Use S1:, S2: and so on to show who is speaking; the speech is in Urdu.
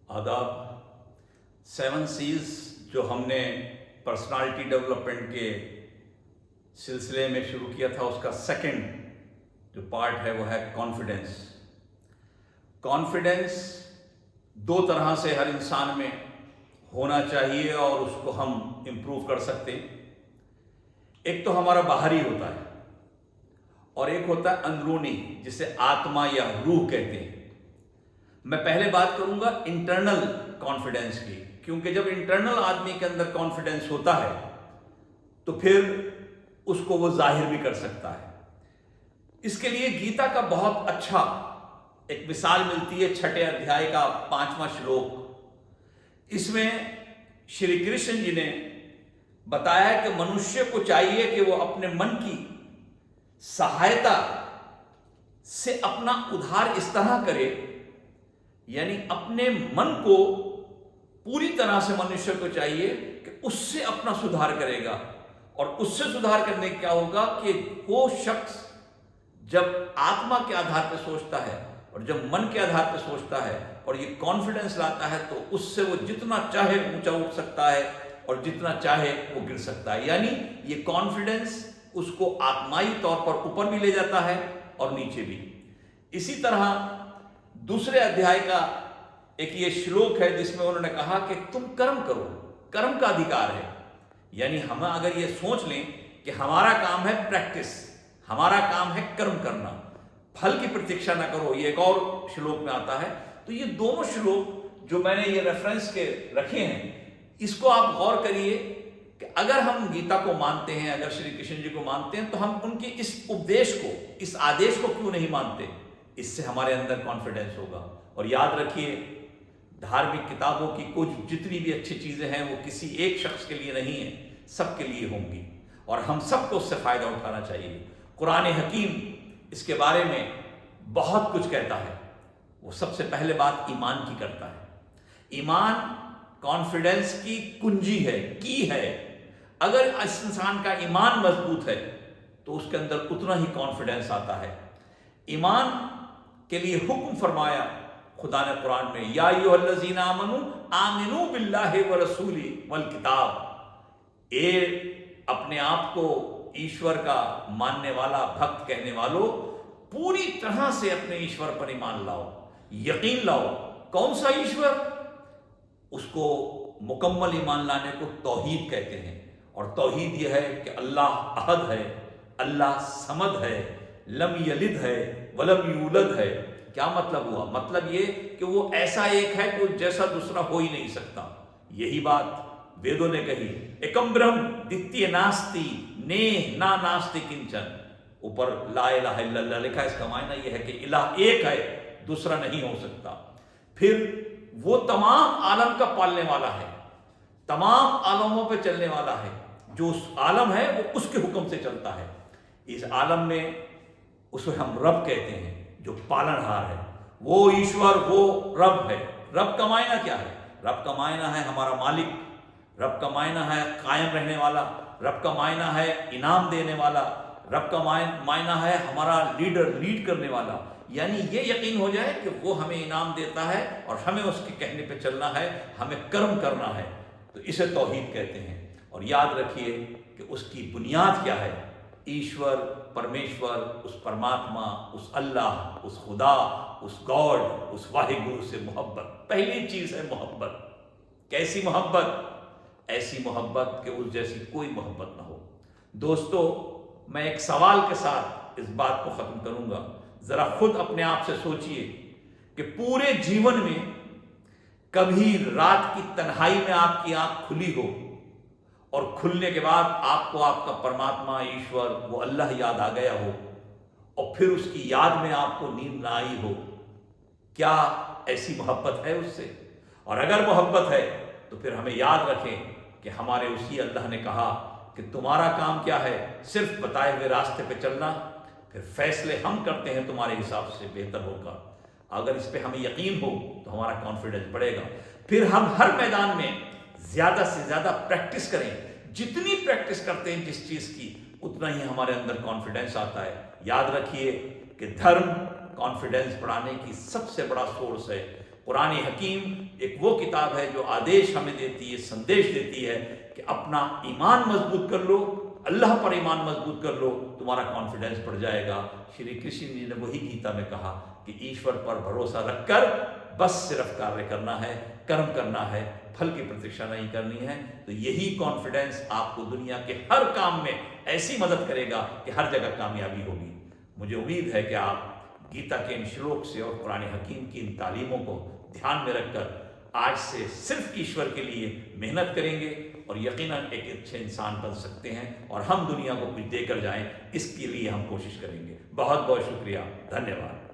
S1: آداب۔ 7 C's جو ہم نے پرسنالٹی ڈیولپمنٹ کے سلسلے میں شروع کیا تھا، اس کا سیکنڈ جو پارٹ ہے وہ ہے کانفیڈنس۔ کانفیڈنس دو طرح سے ہر انسان میں ہونا چاہیے اور اس کو ہم امپروو کر سکتے ہیں۔ ایک تو ہمارا باہری ہوتا ہے اور ایک ہوتا ہے اندرونی، جسے آتما یا روح کہتے ہیں۔ میں پہلے بات کروں گا انٹرنل کانفیڈنس کی، کیونکہ جب انٹرنل آدمی کے اندر کانفیڈنس ہوتا ہے تو پھر اس کو وہ ظاہر بھی کر سکتا ہے۔ اس کے لیے گیتا کا بہت اچھا ایک مثال ملتی ہے، 6 ادھیائے کا 5واں شلوک۔ اس میں شری کرشن جی نے بتایا کہ منشیہ کو چاہیے کہ وہ اپنے من کی سہایتا سے اپنا ادھار اس طرح کرے، یعنی اپنے من کو پوری طرح سے منشیہ کو چاہیے کہ اس سے اپنا سدھار کرے گا۔ اور اس سے سدھار کرنے کیا ہوگا کہ وہ شخص جب آتما کے آدھار پہ سوچتا ہے اور جب من کے آدھار پہ سوچتا ہے اور یہ کانفیڈنس لاتا ہے، تو اس سے وہ جتنا چاہے اونچا اٹھ سکتا ہے اور جتنا چاہے وہ گر سکتا ہے۔ یعنی یہ کانفیڈنس اس کو آتمائی طور پر اوپر بھی لے جاتا ہے اور نیچے بھی۔ اسی طرح دوسرے ادھیائے کا ایک یہ شلوک ہے جس میں انہوں نے کہا کہ تم کرم کرو، کرم کا ادھیکار ہے۔ یعنی ہم اگر یہ سوچ لیں کہ ہمارا کام ہے پریکٹس، ہمارا کام ہے کرم کرنا، پھل کی پرتیکشا نہ کرو، یہ ایک اور شلوک میں آتا ہے۔ تو یہ دونوں شلوک جو میں نے یہ ریفرنس کے رکھے ہیں، اس کو آپ غور کریے کہ اگر ہم گیتا کو مانتے ہیں، اگر شری کرشن جی کو مانتے ہیں، تو ہم ان کے اس اپدیش کو، اس آدیش کو کیوں نہیں مانتے؟ اس سے ہمارے اندر کانفیڈنس ہوگا۔ اور یاد رکھیے، دھارمک کتابوں کی کچھ جتنی بھی اچھی چیزیں ہیں وہ کسی ایک شخص کے لیے نہیں ہیں، سب کے لیے ہوں گی، اور ہم سب کو اس سے فائدہ اٹھانا چاہیے۔ قرآن حکیم اس کے بارے میں بہت کچھ کہتا ہے۔ وہ سب سے پہلے بات ایمان کی کرتا ہے۔ ایمان کانفیڈنس کی کنجی ہے، کی ہے۔ اگر اس انسان کا ایمان مضبوط ہے تو اس کے اندر اتنا ہی کانفیڈنس آتا ہے۔ ایمان کے لیے حکم فرمایا خدا نے قرآن میں، یا ایھا الذین آمنوا آمنوا باللہ ورسولہ والکتاب۔ اے اپنے آپ کو ایشور کا ماننے والا بھکت کہنے والوں، پوری طرح سے اپنے ایشور پر ایمان لاؤ، یقین لاؤ۔ کون سا ایشور؟ اس کو مکمل ایمان لانے کو توحید کہتے ہیں، اور توحید یہ ہے کہ اللہ احد ہے، اللہ صمد ہے، لم یلد ہے ولم یولد ہے۔ کیا مطلب ہوا؟ مطلب یہ کہ وہ ایسا ایک ہے کہ جیسا دوسرا ہو ہی نہیں سکتا۔ یہی بات ویدوں نے کہی، ایکم برہم دتیہ ناستی نیہ نا ناستی کنچن۔ اوپر لا الہ الا اللہ لکھا ہے، اس کا معنی یہ ہے کہ الہ ایک ہے، دوسرا نہیں ہو سکتا۔ پھر وہ تمام عالم کا پالنے والا ہے، تمام عالموں پہ چلنے والا ہے۔ جو اس عالم ہے وہ اس کے حکم سے چلتا ہے۔ اس عالم میں اسے ہم رب کہتے ہیں، جو پالن ہار ہے۔ وہ ایشور، وہ رب ہے۔ رب کا معنی کیا ہے؟ رب کا معنی ہے ہمارا مالک، رب کا معنی ہے قائم رہنے والا، رب کا معنی ہے انعام دینے والا، رب کا معنی ہے ہمارا لیڈر، لیڈ کرنے والا۔ یعنی یہ یقین ہو جائے کہ وہ ہمیں انعام دیتا ہے اور ہمیں اس کے کہنے پہ چلنا ہے، ہمیں کرم کرنا ہے، تو اسے توحید کہتے ہیں۔ اور یاد رکھیے کہ اس کی بنیاد کیا ہے؟ ایشور، پرمیشور، اس پرماتما، اس اللہ، اس خدا، اس گاڈ، اس واحد گرو سے محبت۔ پہلی چیز ہے محبت۔ کیسی محبت؟ ایسی محبت کہ اس جیسی کوئی محبت نہ ہو۔ دوستو، میں ایک سوال کے ساتھ اس بات کو ختم کروں گا۔ ذرا خود اپنے آپ سے سوچئے کہ پورے جیون میں کبھی رات کی تنہائی میں آپ کی آنکھ کھلی ہو اور کھلنے کے بعد آپ کو آپ کا پرماتما، ایشور، وہ اللہ یاد آ گیا ہو، اور پھر اس کی یاد میں آپ کو نیند نہ آئی ہو؟ کیا ایسی محبت ہے اس سے؟ اور اگر محبت ہے تو پھر ہمیں یاد رکھیں کہ ہمارے اسی اللہ نے کہا کہ تمہارا کام کیا ہے؟ صرف بتائے ہوئے راستے پہ چلنا، پھر فیصلے ہم کرتے ہیں تمہارے حساب سے بہتر ہوگا۔ اگر اس پہ ہمیں یقین ہو تو ہمارا کانفیڈنس بڑھے گا۔ پھر ہم ہر میدان میں زیادہ سے زیادہ پریکٹس کریں۔ جتنی پریکٹس کرتے ہیں جس چیز کی، اتنا ہی ہمارے اندر کانفیڈنس آتا ہے۔ یاد رکھیے کہ دھرم کانفیڈنس بڑھانے کی سب سے بڑا سورس ہے۔ قرآن حکیم ایک وہ کتاب ہے جو آدیش ہمیں دیتی ہے، سندیش دیتی ہے کہ اپنا ایمان مضبوط کر لو، اللہ پر ایمان مضبوط کر لو، تمہارا کانفیڈنس بڑھ جائے گا۔ شری کرشن جی نے وہی گیتا میں کہا کہ ایشور پر بھروسہ رکھ کر بس صرف کاریہ کرنا ہے، کرم کرنا ہے، پھل کی پرتیکشا نہیں کرنی ہے۔ تو یہی کانفیڈنس آپ کو دنیا کے ہر کام میں ایسی مدد کرے گا کہ ہر جگہ کامیابی ہوگی۔ مجھے امید ہے کہ آپ گیتا کے ان شلوک سے اور قرآن حکیم کی ان تعلیموں کو دھیان میں رکھ کر آج سے صرف ایشور کے لیے محنت کریں گے اور یقیناً ایک اچھے انسان بن سکتے ہیں، اور ہم دنیا کو کچھ دے کر جائیں اس کے لیے ہم کوشش کریں گے۔ بہت بہت شکریہ، دھنیہ واد۔